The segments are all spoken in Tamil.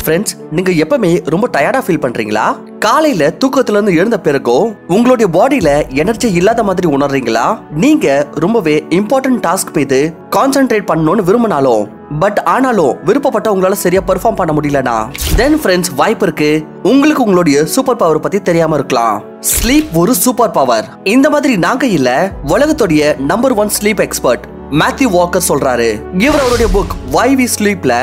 ஃப்ரெண்ட்ஸ், நீங்க எப்பவுமே ரொம்ப டயர்டா ஃபீல் பண்றீங்களா? காலையில தூக்கத்துல இருந்து எழுந்த பிறகும் உங்களுடைய பாடியில எனர்ஜி இல்லாத மாதிரி உணர்றீங்களா? நீங்க ரொம்பவே இம்பார்ட்டன்ட் டாஸ்க் மீது கான்சென்ட்ரேட் பண்ணணும்னு விரும்பினாலும் ஆனாலும் விருப்பப்பட்ட உங்களால சரியா பெர்ஃபார்ம் பண்ண முடியலனா தென் ஃப்ரெண்ட்ஸ், வாய்ப்பு இருக்கு உங்களுக்கு உங்களுடைய சூப்பர் பவர் பத்தி தெரியாம இருக்கலாம். ஸ்லீப் ஒரு சூப்பர் பவர். இந்த மாதிரி நாங்க இல்ல, உலகத்துடைய number 1 sleep expert Matthew Walker சொல்றாரு. இவர் அவருடைய புக் Why We Sleepல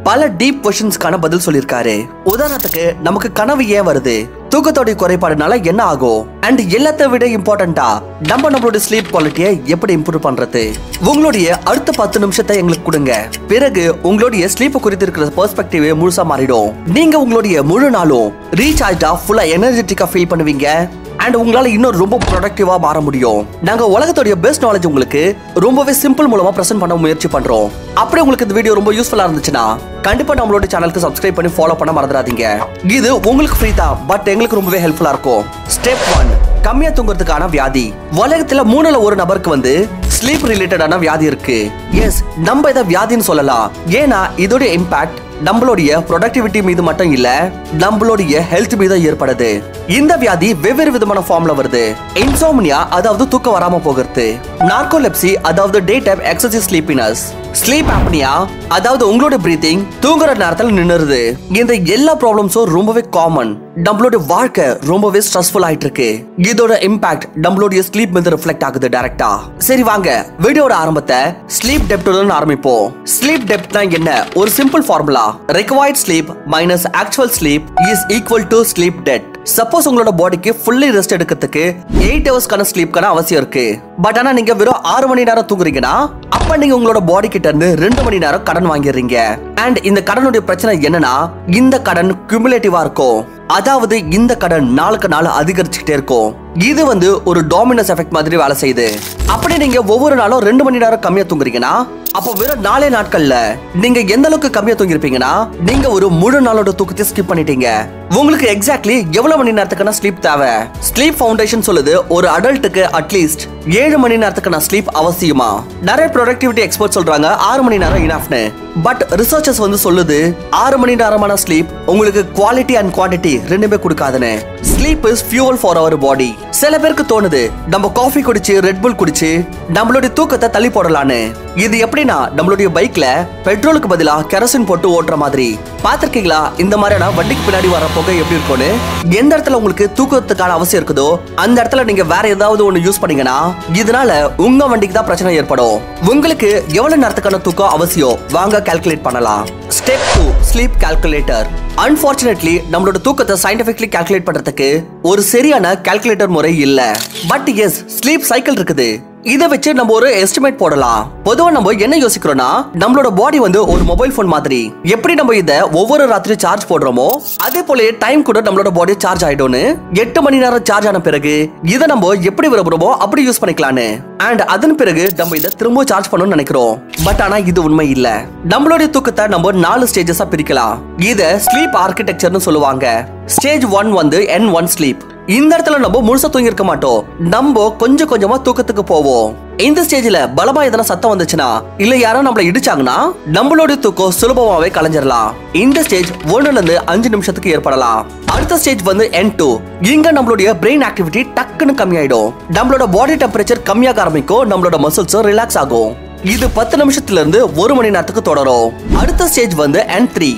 பல டீப் क्वेश्चंसக்கான பதில் சொல்லிருக்காரு. உதாரணத்துக்கு, நமக்கு கனவு ஏன் வருது, தூக்கத்தோட குறைபாடுனால என்ன ஆகும், அண்ட் எல்லாத்தை விட இம்பார்ட்டன்ட்டா நம்மளுடைய ஸ்லீப் குவாலிட்டியை எப்படி இம்ப்ரூவ் பண்றது. உங்களுடைய அடுத்த 10 நிமிஷத்தை எங்களுக்கு கொடுங்க. பிறகு உங்களுடைய ஸ்லீப் குறித்து இருக்கிற பெர்ஸ்பெக்டிவ் முழுசா மாறிடும். நீங்க உங்களுடைய முழு நாளும் ரீசார்ஜா ஃபுல்லா எனர்ஜெட்டிக்கா ஃபீல் பண்ணுவீங்க. அண்ட் உங்களால இன்னும் ரொம்ப ப்ரொடக்டிவா மாற முடியும். நாங்க உலகத்தோட பெஸ்ட் நாலேஜ் உங்களுக்கு ரொம்பவே சிம்பிள் மூலமா பிரசன்ட் பண்ண முயற்சி பண்றோம். அப்படி உங்களுக்கு இந்த வீடியோ ரொம்ப யூஸ்ஃபுல்லா இருந்துச்சுன்னா கண்டிப்பா நம்மளோட சேனலுக்கு சப்ஸ்கிரைப் பண்ணி ஃபாலோ பண்ண மறந்துடாதீங்க. இது உங்களுக்கு ஃப்ரீ தான், பட் எங்களுக்கு ரொம்பவே ஹெல்ப்ஃபுல்லா இருக்கும். ஸ்டெப் 1, கம்மியா தூங்குறதுக்கான வியாதி. உலகத்துல 3ல 1 நபருக்கு ஸ்லீப் ரிலேட்டடான வியாதி இருக்கு. எஸ், நம்ம இதை வியாதின்னு சொல்லலாம். ஏன்னா இதோட இம்பாக்ட் நம்மளுடைய ப்ரொடக்டிவிட்டி மீது மட்டும் இல்ல, நம்மளுடைய ஹெல்த் மீது ஏற்படுது. இந்த வியாதி வெவ்வேறு விதமான ஃபார்ம்ல வருது. இன்சோம்னியா, அதாவது தூக்கம் வராம போகிறது. நார்கோலெப்சி, அதாவது day time excessive sleepiness. Sleep apnoea, அதாவது உங்களோட பிரீத்திங் தூங்குற நேரத்துல நின்னுருது. இந்த எல்லா ப்ராப்ளம்ஸும் ரொம்பவே காமன். நம்மளோட வாழ்க்கை ரொம்பவே ஸ்ட்ரெஸ்ஃபுல் ஆயிட்டு இருக்கு. இதோட இம்பாக்ட் நம்மளுடைய ஸ்லீப் மீது ரிஃப்ளெக்ட் ஆகுது டைரக்டா. சரி வாங்க, வீடியோட ஆரம்பத்தை ஸ்லீப் டெப்த்துடன் ஆரம்பிப்போம். ஸ்லீப் டெப்த்னா என்ன? ஒரு simple formula. required sleep minus actual sleep is equal to sleep debt. Suppose உங்களோட பாடிக்கு ஃபுல்லி ரெஸ்ட் எடுக்கிறதுக்கு 8 ஹவர்ஸ்க்கான ஸ்லீப்க்கான அவசியம் இருக்கு. பட் ஆனா நீங்க வெறும் 6 மணி நேரம் தூங்குறீங்கன்னா அப்ப நீங்க உங்களோட பாடி கிட்ட இருந்து 2 மணி நேரம் கடன் வாங்கிடுறீங்க. அண்ட் இந்த கடனுடைய பிரச்சனை என்னன்னா, இந்த கடன் கியூமுலேட்டிவா இருக்கும். அதாவது இந்த கடன் நாளுக்கு நாள் அதிகரிச்சுக்கிட்டே இருக்கும். இது ஒரு டாமினஸ் எஃபெக்ட் மாதிரி வேலை செய்யுது. அப்படி நீங்க ஒவ்வொரு நாளும் 2 மணி நேரம் கம்மியா தூங்குறீங்கன்னா அப்போ வெறும் 4 நாட்கள்ல நீங்க எந்த அளவுக்கு கம்மியா தூங்கிருப்பீங்கன்னா நீங்க ஒரு முழு நாளோட தூக்கத்தை ஸ்கிப் பண்ணிட்டீங்க. உங்களுக்கு எக்ஸாக்ட்லி எவ்வளவு மணி நேரத்துக்கான ஸ்லீப் தேவை? ஸ்லீப் ஃபவுண்டேஷன் சொல்லுது, ஒரு அடல்ட்டுக்கு அட்லீஸ்ட் 7 மணி நேரத்துக்கான ஸ்லீப் அவசியமா. நிறைய ப்ரொடக்டிவிட்டி எக்ஸ்பர்ட் சொல்றாங்க 6 மணி நேரம் இனஃப்னு. பட் ரிசர்ச்சர்ஸ் சொல்லுது 6 மணி நேரமான ஸ்லீப் உங்களுக்கு குவாலிட்டி அண்ட் குவான்டிட்டி ரெண்டுமே கொடுக்காதுன்னு. Sleep is fuel for our body. சில பேருக்கு தோணுது நம்ம காஃபி குடிச்சு ரெட் புல் குடிச்சு நம்மளுடைய தூக்கத்தை தள்ளி போடலான்னு. இது எப்படின்னா, நம்மளுடைய பைக்ல பெட்ரோலுக்கு பதிலா கெரோசின் போட்டு ஓட்டுற மாதிரி. பாத்திருக்கீங்களா இந்த மாதிரியான வண்டிக்கு பின்னாடி வர புகை எப்படி இருக்கும்னு? எந்த இடத்துல உங்களுக்கு தூக்கத்துக்கான அவசியம் இருக்குதோ அந்த இடத்துல நீங்க வேற ஏதாவது ஒண்ணு யூஸ் பண்ணீங்கன்னா இதனால உங்க வண்டிக்கு தான் பிரச்சனை ஏற்படும். உங்களுக்கு எவ்வளவு நேரத்துக்கான தூக்கம் அவசியம் வாங்க கால்குலேட் பண்ணலாம். Step 2, sleep calculator. அன்பார்ச்சுனேட்லி நம்மளோட தூக்கத்தை சயின்டிபிக்கலி கால்குலேட் பண்றதுக்கு ஒரு சரியான கால்குலேட்டர் முறை இல்ல. பட் எஸ், ஸ்லீப் சைக்கிள் இருக்குது. இதை வச்சு நம்ம ஒரு எஸ்டிமேட் போடலாம். பொதுவா நம்ம என்ன யோசிக்கிறோம்னா, நம்மளோட பாடி ஒரு மொபைல் போன் மாதிரி. எப்படி நம்ம இதை ஒவ்வொரு ராத்திரியும் சார்ஜ் போடுறோமோ அதே போல டைம் கூட நம்மளோட பாடி சார்ஜ் ஆயிடும்னு. 8 மணி நேரம் சார்ஜ் ஆன பிறகு இதை நம்ம எப்படி விரும்புறோமோ அப்படி யூஸ் பண்ணிக்கலான்னு. அண்ட் அதன் பிறகு நம்ம இதை திரும்ப சார்ஜ் பண்ணணும்னு நினைக்கிறோம். பட் ஆனா இது உண்மை இல்ல. நம்மளுடைய தூக்கத்தை நம்ம 4 ஸ்டேஜஸா பிரிக்கலாம். இத ஸ்லீப் ஆர்கிடெக்சர்னு சொல்லுவாங்க. Stage 1 N1 sleep. இந்த இடத்துல நம்ம முழுசா தூங்கி இருக்க மாட்டோம். நம்ம கொஞ்சம் கொஞ்சமா தூக்கத்துக்கு போவோம். இந்த ஸ்டேஜ்ல பலமா எதனா சத்தம் வந்துச்சுன்னா இல்ல யாரோ நம்மள இடிச்சாங்கன்னா நம்மளோட தூக்கம் சுலபமாவே கலைஞ்சிடலாம். இந்த ஸ்டேஜ் 1ல இருந்து 5 நிமிஷத்துக்கு ஏற்படலாம். அடுத்த ஸ்டேஜ் N2. இங்க நம்மளுடைய பிரெயின் ஆக்டிவிட்டி டக்குன்னு கம்மியாயிடும். நம்மளோட பாடி டெம்பரேச்சர் கம்மியாக ஆரம்பிக்கும். நம்மளோட மசில்ஸ் ரிலாக்ஸ் ஆகும். இது 10 நிமிஷத்துல இருந்து 1 மணி நேரத்துக்கு தொடரும். அடுத்த ஸ்டேஜ் N3.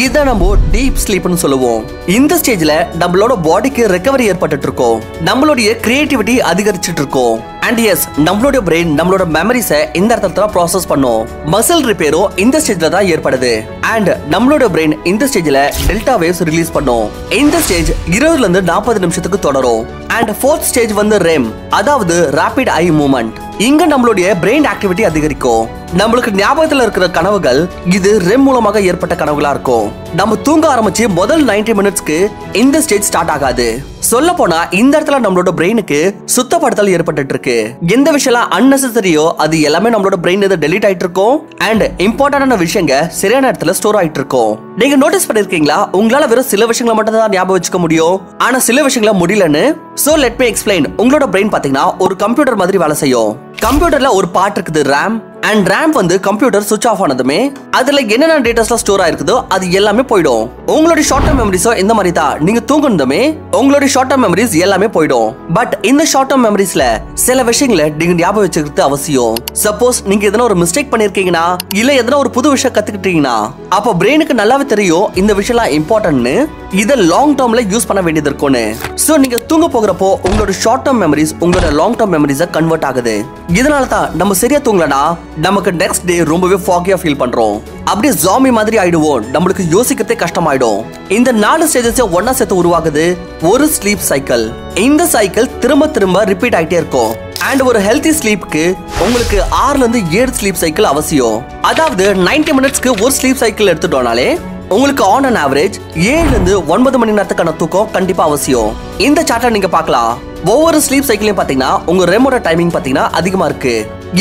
இத நம்ம டீப் ஸ்லீப்னு சொல்லுவோம். இந்த ஸ்டேஜ்ல நம்மளோட பாடிக்கு ரெக்கவரி ஏற்பட்டு இருக்கும். நம்மளுடைய கிரியேட்டிவிட்டி அதிகரிச்சிட்டு இருக்கும். அண்ட் எஸ், நம்மளோட பிரெயின் நம்மளோட மெமரிஸை இந்த இடத்துல ப்ராசஸ் பண்ணும். மசில் ரிப்பேரும் இந்த ஸ்டேஜ்ல தான் ஏற்படுது. அண்ட் நம்மளோட பிரெயின் இந்த ஸ்டேஜ்ல டெல்டா வேவ்ஸ் ரிலீஸ் பண்ணும். இந்த ஸ்டேஜ் 20ல இருந்து 40 நிமிஷத்துக்கு தொடரும். அண்ட் 4th ஸ்டேஜ் REM, அதாவது ராபிட் ஐ மூவ்மெண்ட். இங்க நம்மளுடைய பிரெயின் ஆக்டிவிட்டி அதிகரிக்கும். நம்மளுக்கு ஞாபகத்துல இருக்கிற கனவுகள் இது REM மூலமாக ஏற்பட்ட கனவுகளா இருக்கும். நம்ம தூங்க ஆரம்பிச்சு முதல் 90 மினிட்ஸ்க்கு இந்த ஸ்டேஜ் ஸ்டார்ட் ஆகாது. சொல்ல போனா இந்த இடத்துல நம்மளோட பிரெயினுக்கு சுத்தப்படுத்தல் ஏற்பட்டு இருக்கு. எந்த விஷயம் அன்னெசரியோ அது எல்லாமே நம்மளோட பிரெயின் டெலீட் ஆயிட்டு இருக்கும். அண்ட் இம்பார்ட்டன்டான விஷயங்க சரியான இடத்துல ஸ்டோர் ஆயிட்டு இருக்கும். நீங்க நோட்டீஸ் பண்ணிருக்கீங்களா, உங்களால வெறும் சில விஷயங்களை மட்டும் தான் ஞாபகம் வச்சுக்க முடியும், ஆனா சில விஷயங்கள முடியலன்னு. So let me explain. உங்களோட பிரெயின் பாத்தீங்கன்னா ஒரு கம்ப்யூட்டர் மாதிரி வேலை செய்யும். கம்ப்யூட்டர்ல ஒரு பார்ட் இருக்குது RAM, அண்ட் ரேம் வந்து கம்ப்யூட்டர் சுவிட்ச் ஆஃப் ஆனதுமே அதுல என்னென்ன டேட்டாஸ்லாம் ஸ்டோர் ஆயிருக்குதோ அது எல்லாமே போயிடும். உங்களுடைய ஷார்ட் டர்ம் மெமரிஸோ இந்த மாதிரி தான் நீங்க தூங்குனதுமே உங்களுடைய ஷார்ட் டர்ம் மெமரிஸ் எல்லாமே போயிடும். பட் இந்த ஷார்ட் டர்ம் மெமரிஸ்ல சில விஷயங்களை நீங்க ஞாபகம் வச்சுக்கிறது அவசியம். சப்போஸ் நீங்க எதனா ஒரு மிஸ்டேக் பண்ணிருக்கீங்கன்னா இல்ல எதனா ஒரு புது விஷயம் கத்துக்கிட்டீங்கன்னா அப்போ பிரெயினுக்கு நல்லாவே தெரியும் இந்த விஷயம்லாம் இம்பார்ட்டன்ட்னு, இதை லாங் டர்ம்ல யூஸ் பண்ண வேண்டியது இருக்கும்னு. சோ நீங்க தூங்க போகிறப்போ உங்களோட ஷார்ட் டர்ம் மெமரிஸ் உங்களோட லாங் டர்ம் மெமரிஸா கன்வெர்ட் ஆகுது. இதனால தான் நம்ம சரியா தூங்கலனா நமக்கு நெக்ஸ்ட் டே ரொம்பவே ஃபாகியா ஃபீல் பண்றோம். அப்படியே ஜாம்பி மாதிரி ஆயிடுவோம். நம்மளுக்கு யோசிக்கிறதே கஷ்டமாயிடும். இந்த 4 ஸ்டேஜஸ் ஒண்ணா சேர்த்து உருவாகுது ஒரு ஸ்லீப் சைக்கிள். இந்த சைக்கிள் திரும்ப திரும்ப ரிப்பீட் ஆயிட்டே இருக்கும். அண்ட் ஒரு ஹெல்தி ஸ்லீப்க்கு உங்களுக்கு 6ல இருந்து 7 ஸ்லீப் சைக்கிள் அவசியம். அதாவது 90 மினிட்ஸ்க்கு ஒரு ஸ்லீப் சைக்கிள் எடுத்துட்டோம்னாலே உங்களுக்கு ஆன் அன் ஆவரேஜ் 7ல இருந்து 9 மணி நேரத்துக்கான தூக்கம் கண்டிப்பா அவசியம். இந்த சார்ட்டை நீங்க பார்க்கலாம். ஒவ்வொரு ஸ்லீப் சைக்கிளையும் பாத்தீங்கன்னா உங்க ரெமோட டைமிங் பாத்தீங்கன்னா அதிகமா இருக்கு.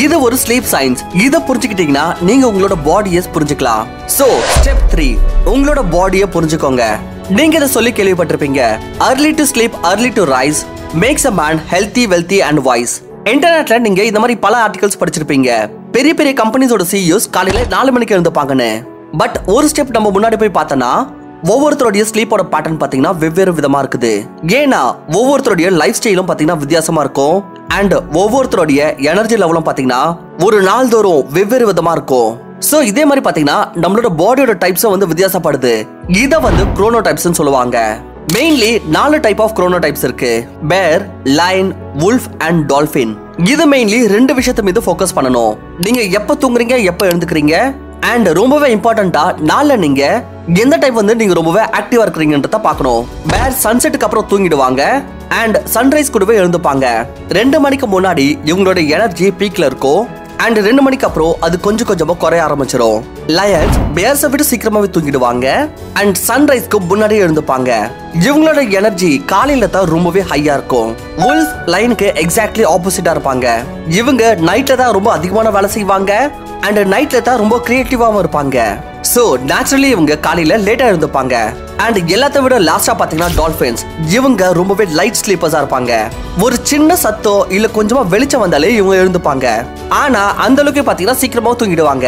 இது ஒரு ஸ்லீப் சயின்ஸ். இத புரிஞ்சுக்கிட்டீங்கன்னா நீங்க உங்களோட பாடியை புரிஞ்சுக்கலாம். சோ ஸ்டெப் 3 உங்களோட பாடியை புரிஞ்சுக்கோங்க. நீங்க இத சொல்லி கேள்விப்பட்டிருப்பீங்க, early to sleep early to rise makes a man healthy wealthy and wise. இன்டர்நெட்ல நீங்க இந்த மாதிரி பல ஆர்டிகல்ஸ் படிச்சிருப்பீங்க. பெரிய பெரிய கம்பெனிஸோட CEOs காலையில 4 மணிக்கு எழுந்துப்பாங்கன்னு. பட் ஒரு ஸ்டெப் நம்ம முன்னாடி போய் பார்த்தோம்னா ஒவ்வொருத்தருடைய ஸ்லீப்போட பேட்டர்ன் பாத்தீங்கன்னா வெவ்வேறு விதமா இருக்குது. ஏன்னா ஒவ்வொருத்தருடைய லைஃப் ஸ்டைலும் பாத்தீங்கன்னா வித்தியாசமா இருக்கும். அண்ட் ஒவ்வொருத்தருடைய எனர்ஜி லெவலும் பாத்தீங்கன்னா ஒரு நாள் தோறும் வெவ்வேறு விதமா இருக்கும். சோ இதே மாதிரி பாத்தீங்கன்னா நம்மளோட பாடியோட டைப்ஸும் வந்து வித்தியாசப்படுது. இத வந்து குரோனோ டைப்ஸ்னு சொல்லுவாங்க. Mainly 4 type of chronotypes இருக்கு. Bear, lion, wolf and dolphin. இது மெயின்லி 2 விஷயத்து மீது ஃபோக்கஸ் பண்ணணும். நீங்க எப்ப தூங்குறீங்க, எப்ப எழுந்துக்கிறீங்க, அண்ட் ரொம்பவே இம்பார்ட்டன்டா நாள்ல நீங்க எந்த டைப் வந்து நீங்க ரொம்பவே ஆக்டிவா இருக்கிறீங்கன்றத பார்க்கணும். பேர் சன்செட்டுக்கு அப்புறம் தூங்கிடுவாங்க அண்ட் சன்ரைஸ் கூடவே எழுந்துப்பாங்க. 2 மணிக்கு முன்னாடி இவங்களோட எனர்ஜி பீக்ல இருக்கும். அண்ட் 2 மணிக்கு அப்புறம் அது கொஞ்சம் கொஞ்சமா குறைய ஆரம்பிச்சிடும். லயன்ஸ் பேர்ஸை விட சீக்கிரமாவே தூங்கிடுவாங்க அண்ட் சன்ரைஸ்க்கு முன்னாடியே எழுந்துப்பாங்க. இவங்களோட எனர்ஜி காலையில தான் ரொம்பவே ஹையா இருக்கும். வுல்ஃப் லயனுக்கு எக்ஸாக்ட்லி ஆப்போசிட்டா இருப்பாங்க. இவங்க நைட்ல தான் ரொம்ப அதிகமான வேலை செய்வாங்க அண்ட் நைட்ல தான் ரொம்ப கிரியேட்டிவாவும் இருப்பாங்க. சோ நேச்சுரலி இவங்க காலையில லேட்டா எழுந்துப்பாங்க. அண்ட் எல்லாத்த விட லாஸ்டா பாத்தீங்கன்னா டால்பின்ஸ். இவங்க ரொம்பவே லைட் ஸ்லீப்பர்ஸா இருப்பாங்க. ஒரு சின்ன சத்தம் இல்ல கொஞ்சமா வெளிச்சம் வந்தாலே இவங்க எழுந்துப்பாங்க. ஆனா அந்த அளவுக்கு பாத்தீங்கன்னா சீக்கிரமா தூங்கிடுவாங்க.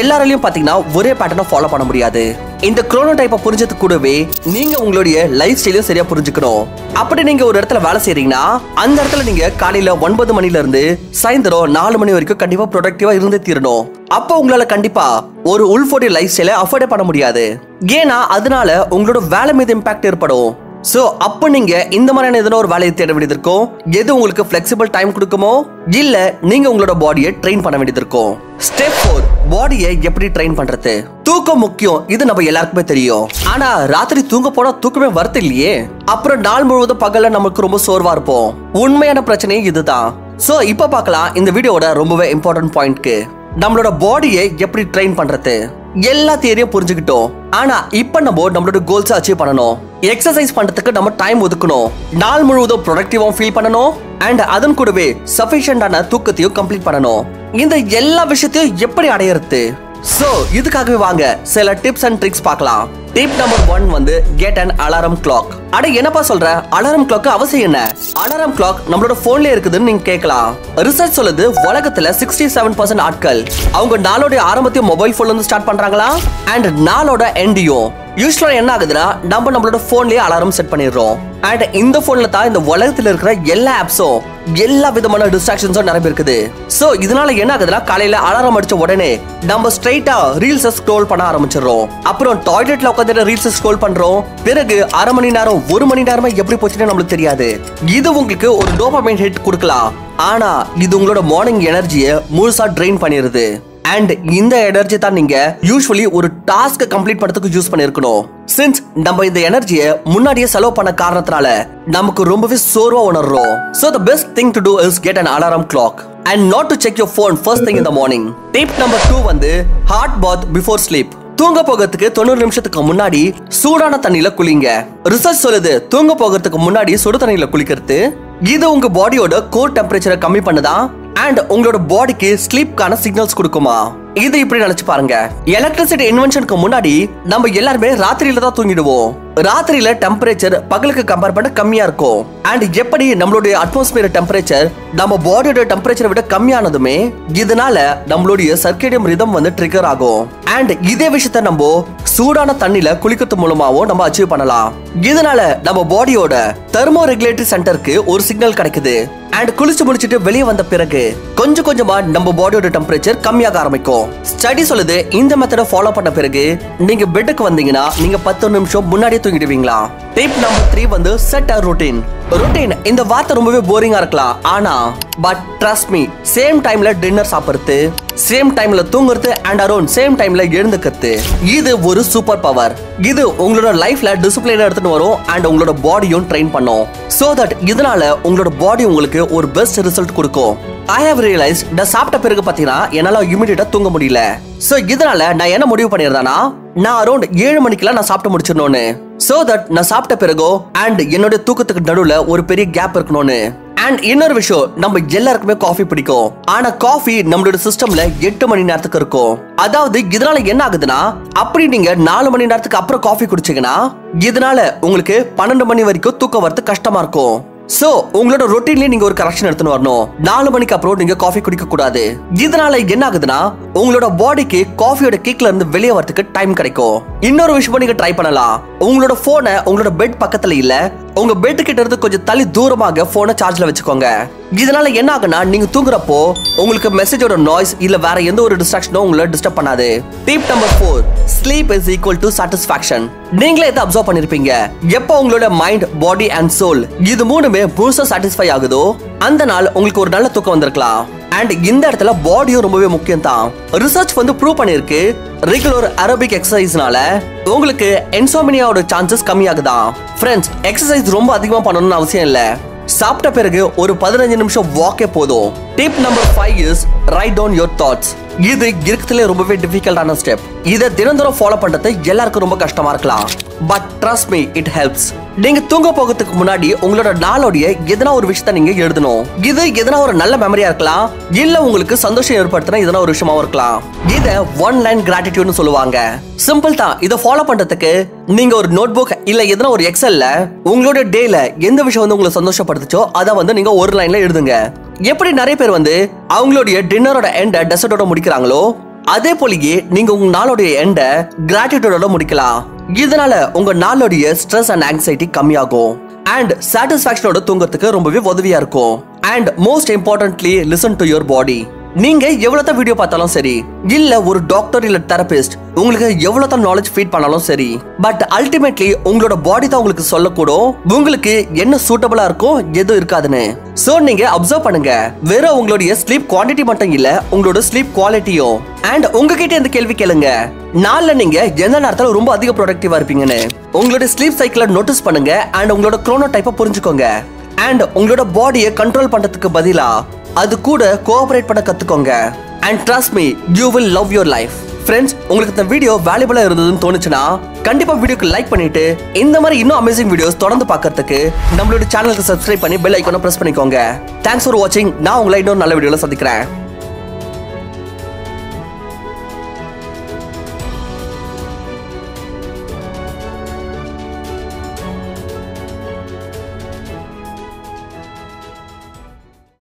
எல்லாராலையும் பாத்தீங்கன்னா ஒரே பேட்டர்னை ஃபாலோ பண்ண முடியாது. இந்த குரோனோ டைப்பை புரிஞ்சது கூடவே நீங்க உங்களுடைய லைஃப் ஸ்டைலையும் சரியா புரிஞ்சுக்கணும். அப்படி நீங்க ஒரு இடத்துல வேலை செய்றீங்கன்னா அந்த இடத்துல நீங்க காலையில 9 மணில இருந்து சாயந்தரம் 4 மணி வரைக்கும் கண்டிப்பா ப்ரொடக்டிவா இருந்தே தீரணும். அப்போ உங்களால கண்டிப்பா ஒரு உல்ஃபோட லைஃப் ஸ்டைலை அஃபோர்ட் பண்ண முடியாது. ஏன்னா அதனால உங்களோட வேலை மீது இம்பாக்ட் ஏற்படும். சோ அப்ப நீங்க இந்த மாதிரியான எதனா ஒரு வேலையை தேட வேண்டியது இருக்கும். எது உங்களுக்கு ஃபிளெக்சிபிள் டைம் கொடுக்குமோ இல்ல நீங்க உங்களோட பாடியை ட்ரெயின் பண்ண வேண்டியது இருக்கும். ஸ்டெப் 4 பாடியை எப்படி ட்ரெயின் பண்றது. தூக்கம் முக்கியம், இது நம்ம எல்லாருக்குமே தெரியும். ஆனா ராத்திரி தூங்க போனா தூக்கமே வரது இல்லையே. அப்புறம் நாள் முழுவதும் பகல்ல நமக்கு ரொம்ப சோர்வா இருப்போம். உண்மையான பிரச்சனை இதுதான். சோ இப்ப பார்க்கலாம் இந்த வீடியோட ரொம்பவே இம்பார்ட்டன்ட் பாயிண்ட்க்கு நம்மளோட பாடியை எப்படி ட்ரெயின் பண்றது. எல்லா தியரியும் புரிஞ்சுக்கிட்டோம். ஆனா இப்ப நம்ம நம்மளோட கோல்ஸ் அச்சீவ் பண்ணணும். எக்ஸசைஸ் பண்றதுக்கு நம்ம டைம் ஒதுக்கணும். நாள் முழுவதும் ப்ரொடக்டிவா ஃபீல் பண்ணணும் அண்ட் அதன் கூடவே சஃபிஷியன்டான தூக்கத்தையும் கம்ப்ளீட் பண்ணணும். இந்த எல்லா விஷயத்தையும் எப்படி அடையிறது? சோ இதுக்காகவே வாங்க சில டிப்ஸ் அண்ட் ட்ரிக்ஸ் பார்க்கலாம். டிப் நம்பர் 1 வந்து கெட் an அலாரம் கிளாக். அட என்னப்பா சொல்ற, அலாரம் கிளாக் அவசியம் என்ன? அலாரம் கிளாக் நம்மளோட போன்ல இருக்குதுன்னு நீங்க கேட்கலாம். ரிசர்ச் சொல்லுது உலகத்துல 67% ஆட்கள் அவங்க நாளோட ஆரம்பத்தையும் மொபைல் போன்ல இருந்து ஸ்டார்ட் பண்றாங்களா அண்ட் நாளோட எண்டையும். யூஸ்வலா என்ன ஆகுதுன்னா நம்மளோட போன்லயே அலாரம் செட் பண்ணிடுறோம். அண்ட் இந்த போன்ல தான் இந்த உலகத்துல இருக்கிற எல்லா ஆப்ஸும் எல்லா விதமான டிஸ்ட்ராக்ஷன்ஸும் நிறைய இருக்குது. சோ இதனால என்ன ஆகுதுன்னா காலையில அலாரம் அடிச்ச உடனே நம்ம ஸ்ட்ரைட்டா ரீல்ஸ் ஸ்க்ரோல் பண்ண ஆரம்பிச்சிடுறோம். அப்புறம் டாய்லெட்ல உட்காந்து ரீல்ஸ் ஸ்க்ரோல் பண்றோம். பிறகு அரை மணி நேரம் 1 மணி நேரமா எப்படி போச்சுன்னு நம்மளுக்கு தெரியாது. இது உங்களுக்கு ஒரு டோபமைன் ஹிட் கொடுக்கலாம். ஆனா இது உங்களோட மார்னிங் எனர்ஜியை முழுசா ட்ரெயின் பண்ணிடுது. அண்ட் இந்த எனர்ஜி தான் நீங்க யூசுவலி ஒரு டாஸ்க் கம்ப்ளீட் பண்றதுக்கு யூஸ் பண்ணிருக்கணும். சின்ஸ் நம்ம இந்த எனர்ஜியை முன்னாடியே செலவு பண்ண காரணத்தினால நமக்கு ரொம்பவே சோர்வா உணர்றோம். So the best thing to do is get an alarm clock and not to check your phone first thing in the morning. Tip number 2 வந்து hot bath before sleep. தூங்க போகிறதுக்கு 90 நிமிஷத்துக்கு முன்னாடி சூடான தண்ணியில குளிங்க. ரிசர்ச் சொல்லுது தூங்க போகிறதுக்கு முன்னாடி சுடு தண்ணியில குளிக்கிறது இது உங்க பாடியோட கோர் டெம்பரேச்சரை கம்மி பண்ணுதா அண்ட் உங்களோட பாடிக்கு ஸ்லீப்கான சிக்னல்ஸ் கொடுக்குமா. இது இப்படி நினைச்சு பாருங்க. எலக்ட்ரிசிட்டி இன்வென்ஷனுக்கு முன்னாடி நம்ம எல்லாருமே ராத்திரியில தான் தூங்கிடுவோம். ராத்திரியில டெம்பரேச்சர் பகலுக்கு கம்பேர் பண்ண கம்மியா இருக்கும். அண்ட் எப்படி நம்மளுடைய அட்மாஸ்பியர் டெம்பரேச்சர் நம்ம பாடியோட டெம்பரேச்சரை விட கம்மியானதுமே இதனால நம்மளுடைய சர்க்கேடியம் ரிதம் வந்து ட்ரிகர் ஆகும். அண்ட் இதே விஷயத்த நம்ம சூடான தண்ணில குளிக்கிறது மூலமாவும் நம்ம அச்சீவ் பண்ணலாம். இதனால நம்ம பாடியோட தெர்மோ ரெகுலேட்டரி சென்டருக்கு ஒரு சிக்னல் கிடைக்குது. அண்ட் குளிச்சு முடிச்சிட்டு வெளியே வந்த பிறகு கொஞ்சம் கொஞ்சமா நம்ம பாடியோட டெம்பரேச்சர் கம்மியாக ஆரம்பிக்கும். ஸ்டடி சொல்லுது இந்த மெத்தடை ஃபாலோ பண்ண பிறகு நீங்க பெட்டுக்கு வந்தீங்கன்னா நீங்க 10 நிமிஷம் முன்னாடியே தூங்கிடுவீங்களா. டிப் நம்பர் 3 வந்து செட் அ ரொட்டீன். ரொட்டீன் இந்த வார்த்தை ரொம்பவே போரிங்கா இருக்கலாம், ஆனா பட் ட்ரஸ்ட் மீ, சேம் டைம்ல டின்னர் சாப்பிடுறது, சேம் டைம்ல தூங்குறது அண்ட் அரௌண்ட் சேம் டைம்ல எழுந்துக்கிறது, இது ஒரு சூப்பர் பவர். இது உங்களோட லைஃப்ல டிசிப்ளின் எடுத்துட்டு வரும் அண்ட் உங்களோட பாடியும் ட்ரெயின் பண்ணும். சோ தட் இதனால உங்களோட பாடி உங்களுக்கு ஒரு பெஸ்ட் ரிசல்ட் கொடுக்கும். I have realized நான் சாப்பிட்ட பிறகு பாத்தீங்கன்னா என்னால இமிடியேட்டா தூங்க முடியல. சோ இதனால நான் என்ன முடிவு பண்ணிருந்தேன்னா நான் அரௌண்ட் 7 மணிக்கெல்லாம் நான் சாப்பிட்டு முடிச்சிடணும்னு. சோ தட் நான் சாப்பிட்ட பிறகு அண்ட் என்னோட தூக்கத்துக்கு நடுவுல ஒரு பெரிய கேப் இருக்கணும்னு. அண்ட் இன்னொரு விஷயம், நம்ம எல்லாருக்குமே காஃபி பிடிக்கும், ஆனா காஃபி நம்மளோட சிஸ்டம்ல 8 மணி நேரத்துக்கு இருக்கும். அதாவது இதனால என்ன ஆகுதுன்னா அப்படி நீங்க 4 மணி நேரத்துக்கு அப்புறம் காஃபி குடிச்சீங்கன்னா இதனால உங்களுக்கு 12 மணி வரைக்கும் தூக்கம் வரது கஷ்டமா இருக்கும். சோ உங்களோட ரொட்டீன்ல நீங்க ஒரு கரெக்ஷன் எடுத்துன்னு வரணும். 4 மணிக்கு அப்புறம் நீங்க காஃபி குடிக்க கூடாது. இதனால என்ன ஆகுதுன்னா உங்களோட பாடிக்கு காஃபியோட கிக்ல இருந்து வெளியே வரதுக்கு டைம் கிடைக்கும். இன்னொரு விஷயம் நீங்க ட்ரை பண்ணலாம். உங்களோட போனை உங்களோட பெட் பக்கத்துல இல்ல, உங்க பெட் கிட்ட இருந்து கொஞ்சம் தள்ளி தூரமாக போனை சார்ஜ்ல வச்சுக்கோங்க. இதனால என்ன ஆகுனா நீங்க தூங்குறப்போ உங்களுக்கு மெசேஜோட நாய்ஸ் இல்ல வேற எந்த ஒரு டிஸ்ட்ராக்ஷனும் உங்களை டிஸ்டர்ப் பண்ணாது. Tip number 4, sleep is equal to satisfaction. நீங்களே இதை அப்சர்வ் பண்ணிருப்பீங்க. எப்போ உங்களோட மைண்ட், பாடி அண்ட் சோல் இது மூணுமே முழுசா சாட்டிஸ்ஃபை ஆகுதோ அந்த நாள் உங்களுக்கு ஒரு நல்ல தூக்கம் வந்திருக்கலாம். அண்ட் இந்த இடத்துல பாடியும் ரொம்பவே முக்கியம் தான். ரிசர்ச் வந்து ப்ரூவ் பண்ணிருக்கு ரெகுலர் ஏரோபிக் எக்ஸசைஸ்னால உங்களுக்கு இன்சோம்னியாவோட சான்சஸ் கம்மியாகுதான். ஃப்ரெண்ட்ஸ், எக்ஸசைஸ் ரொம்ப அதிகமா பண்ணணும்னு அவசியம் இல்ல. சாப்பிட்ட பிறகு ஒரு 15 நிமிஷம் வாக்கே போதும். Tip number 5 is write down your thoughts. இது இருக்கிறதுல ரொம்பவே டிஃபிகல்ட்டான ஸ்டெப். இதை தினந்தோறும் ஃபாலோ பண்றது எல்லாருக்கும் ரொம்ப கஷ்டமா இருக்கலாம். But trust me, it helps. நீங்க தூங்க போகிறதுக்கு முன்னாடி உங்களோட நாளோடைய எதனா ஒரு விஷயத்த நீங்க எழுதணும். இது எதனா ஒரு நல்ல மெமரியா இருக்கலாம், இல்ல உங்களுக்கு சந்தோஷம் ஏற்படுத்தின எதனா ஒரு விஷயமா இருக்கலாம். இத 1 லைன் கிராட்டிடியூட்னு சொல்லுவாங்க. சிம்பிள் தான். இதை ஃபாலோ பண்றதுக்கு நீங்க ஒரு நோட் புக் இல்ல எதனா ஒரு எக்ஸல்ல உங்களோட டேல எந்த விஷயம் வந்து உங்களை சந்தோஷப்படுத்துச்சோ அதை வந்து நீங்க ஒரு லைன்ல எழுதுங்க. எப்படி நிறைய பேர் வந்து அவங்களுடைய டின்னரோட எண்ட டெசர்ட்டோட முடிக்கிறாங்களோ அதே போலயே நீங்க உங்க நாளோடைய எண்ட கிராட்டிடியூடோட முடிக்கலாம். இதனால உங்க நாளோடைய ஸ்ட்ரெஸ் அண்ட் ஆங்ஸைட்டி கம்மியாகும் அண்ட் சாட்டிஸ்ஃபேக்ஷனோட தூங்கறதுக்கு ரொம்பவே உதவியா இருக்கும். And most importantly listen to your body. நீங்க எவ்வளவுதான் வீடியோ பார்த்தாலும் சரி, இல்ல ஒரு டாக்டர் இல்ல தெரபிஸ்ட் உங்களுக்கு எவ்வளவுதான் நாலேஜ் ஃபீட் பண்ணாலும் சரி, பட் அல்டிமேட்லி உங்களோட பாடி தான் உங்களுக்கு சொல்லக்கூடும் உங்களுக்கு என்ன சூட்டபிளா இருக்கும் எது இருக்காதுன்னு. சோ நீங்க அப்சர்வ் பண்ணுங்க. வெறும் உங்களுடைய ஸ்லீப் குவான்டிட்டி மட்டும் இல்ல, உங்களோட ஸ்லீப் குவாலிட்டியும். அண்ட் உங்ககிட்ட இந்த கேள்வி கேளுங்க, நாள்ல நீங்க எந்த நேரத்துல ரொம்ப அதிக ப்ரொடக்டிவா இருப்பீங்கன்னு. உங்களோட ஸ்லீப் சைக்கிளை நோட்டீஸ் பண்ணுங்க அண்ட் உங்களோட குரோனோ டைப்பை புரிஞ்சுக்கோங்க. அண்ட் உங்களோட பாடியை கண்ட்ரோல் பண்றதுக்கு பதிலா அது கூட கோஆபரேட் பண்ண கத்துக்கோங்க. And trust me, you will love your life. Friends, உங்களுக்கு இந்த வீடியோ வேல்யூபிளா இருந்ததுன்னு தோணுச்சுன்னா கண்டிப்பா வீடியோக்கு லைக் பண்ணிட்டு இந்த மாதிரி இன்னும் அமேசிங் வீடியோஸ் தொடர்ந்து பார்க்கிறதுக்கு நம்மளோட சேனலுக்கு சப்ஸ்கிரைப் பண்ணி பெல் ஐகானை பிரஸ் பண்ணிக்கோங்க. தேங்க்ஸ் ஃபார் வாட்சிங். நான் உங்களை இன்னொரு நல்ல வீடியோல சந்திக்கிறேன்.